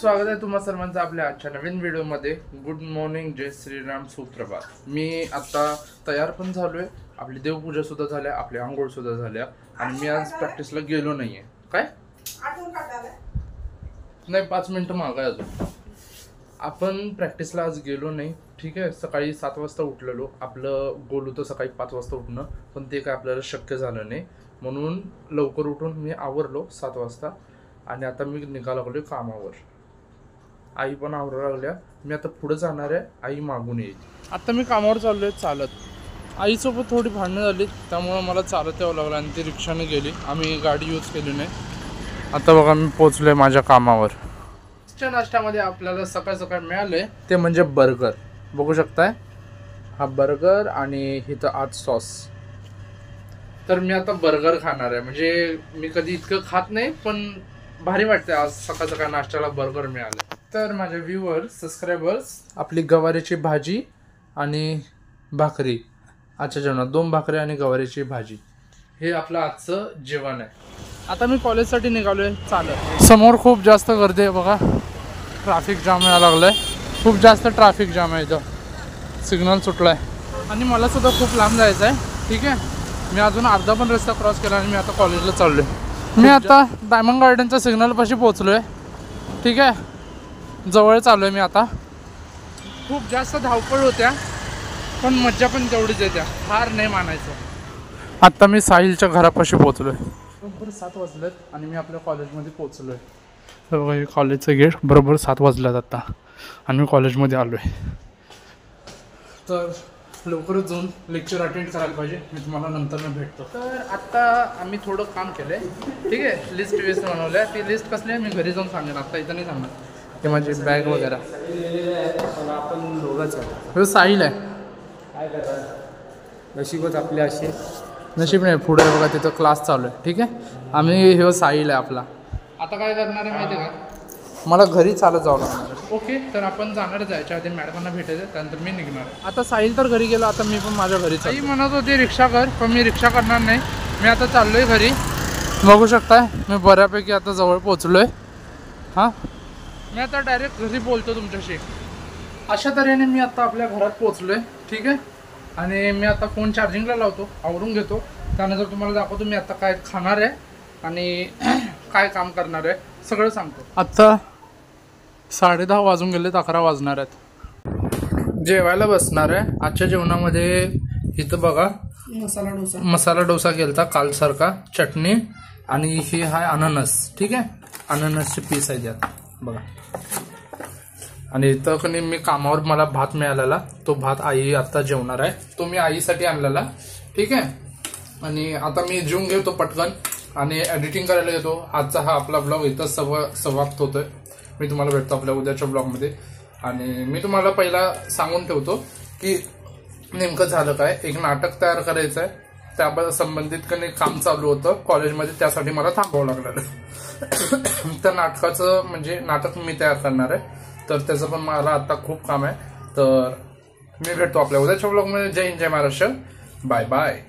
स्वागत आहे तुम्हा सर्वांचं आपल्या आजच्या नवीन व्हिडिओमध्ये। गुड मॉर्निंग, जय श्रीराम, सुप्रभात। मी आता तयार पण झालोय, आपली देवपूजा सुद्धा झाल्या, आपली आंघोळ सुद्धा झाल्या आणि मी आज प्रॅक्टिसला गेलो नाहीये। काय नाही 5 मिनिटं मागाय अजून आपण प्रॅक्टिसला आज गेलो नाही। ठीक आहे, सकाळी 7 वाजता उठलेलो, आपलं गोल होतं सकाळी 5 वाजता उठणं, पण ते काय आपल्याला शक्य झालं नाही, म्हणून लवकर उठून मी आवरलो 7 वाजता आणि आता मी निघायला लागलोय कामावर। आई पण आवरायला लागल्या, मी आता पुढे जाणार आहे, आई मागून येईल। आता मी कामावर चाललोय चालत, आईसोबत थोडी भांडणं झाली त्यामुळे मला चालत यावं लागलं आणि ती रिक्षाने गेली, आम्ही गाडी यूज केली नाही। आता बघा मी पोहोचलोय माझ्या कामावर। नाश्त्यामध्ये आपल्याला सकाळ सकाळ मिळाले ते म्हणजे बर्गर, बघू शकताय हा बर्गर आणि इथं आज सॉस। तर मी आता बर्गर खाणार आहे, म्हणजे मी कधी इतकं खात नाही पण भारी वाटते आज सकाळ सकाळ नाश्त्याला बर्गर मिळालं। तर माझे व्ह्यूअर्स, सबस्क्रायबर्स, आपली गवारीची भाजी आणि भाकरी आजच्या जेवणात, 2 भाकरी आणि गवारीची भाजी, हे आपलं आजचं जेवण आहे। आता मी कॉलेजसाठी निघालोय चालत। समोर खूप जास्त गर्दी आहे बघा, ट्रॅफिक जाम यायला लागलाय, खूप जास्त ट्रॅफिक जाम आहे, इथं सिग्नल सुटलाय आणि मला सुद्धा खूप लांब जायचं आहे। ठीक आहे, मी अजून अर्धा पण रस्ता क्रॉस केला आणि मी आता कॉलेजला चाललोय। मी आता डायमंड गार्डनच्या सिग्नलपाशी पोहोचलोय। ठीक आहे, जवळ चाललोय मी आता। खूप जास्त धावपळ होत्या पण मज्जा पण तेवढीच येते, हार नाही मानायचं। आता मी साहिलच्या घरापाशी पोहोचलोय, बरोबर 7 वाजलेत आणि मी आपल्या कॉलेजमध्ये पोहोचलोय। बघा हे कॉलेजचं गेट, बरोबर 7 वाजल्यात आता आणि मी कॉलेजमध्ये आलोय। तर लवकरच जाऊन लेक्चर अटेंड करायला पाहिजे, मी तुम्हाला नंतर भेटतो। तर आता आम्ही थोडं काम केलंय, ठीक आहे, लिस्ट बनवल्या, ती लिस्ट कसली आहे मी घरी जाऊन सांगेन, आता इथं नाही सांगणार। ते माझी बॅग वगैरे आपण दोघंच आहे, साहिल आहे, काय करतात नशीबच आपले असे, नशीब नाही पुढे बघा तिथं क्लास चालू आहे। ठीक आहे, आम्ही हे साहिल आहे आपला। आता काय करणार आहे माहिती आहे का, मला घरी चालत जावं लागणार आहे। ओके, तर आपण जाणार जायच्या आधी मॅडमांना भेटायचं, त्यानंतर मी निघणार। आता साहिल तर घरी गेला, आता मी पण माझ्या घरी चाललो। आई म्हणत होती रिक्षा कर, पण मी रिक्षा करणार नाही, मी आता चाललोय घरी। बघू शकताय मी बऱ्यापैकी आता जवळ पोहोचलोय। हां, मी आता डायरेक्ट घरी बोलतो तुमच्याशी। अशा तऱ्हेने मी आता आपल्या घरात पोहोचलोय। ठीक आहे, आणि मी आता फोन चार्जिंगला लावतो, आवरून घेतो, त्यानंतर तुम्हाला दाखवतो मी आता काय खाणार आहे आणि काय काम करणार आहे, सगळं सांगतो। आता 10:30 वाजून गेलेत, 11 वाजणार आहेत। जेवायला बसणार आहे। आजच्या जेवणामध्ये इथं बघा मसाला डोसा केलता कालसारखा, चटणी आणि ही आहे अननस। ठीक आहे, अननसचे पीस आहे यात बघा। आणि इथं कधी मी कामावर मला भात मिळालेला, तो भात आई आता जेवणार आहे, तो मी आईसाठी आणलेला। ठीक आहे, आणि आता मी जेवून घेतो पटकन आणि एडिटिंग करायला येतो। आजचा हा आपला ब्लॉग इथं समाप्त होतोय। मी तुम्हाला भेटतो आपल्या उद्याच्या ब्लॉगमध्ये। आणि मी तुम्हाला पहिला सांगून ठेवतो की नेमकं झालं काय, एक नाटक तयार करायचं आहे, त्या संबंधित काही काम चालू होतं कॉलेजमध्ये, त्यासाठी मला थांबावं लागलेलं। त्या नाटकाचं म्हणजे नाटक मी तयार करणार आहे, तर त्याचं पण मला आता खूप काम आहे। तर मी भेटतो आपल्या उद्याच्या ब्लॉगमध्ये। जय हिंद, जय महाराष्ट्र, बाय बाय।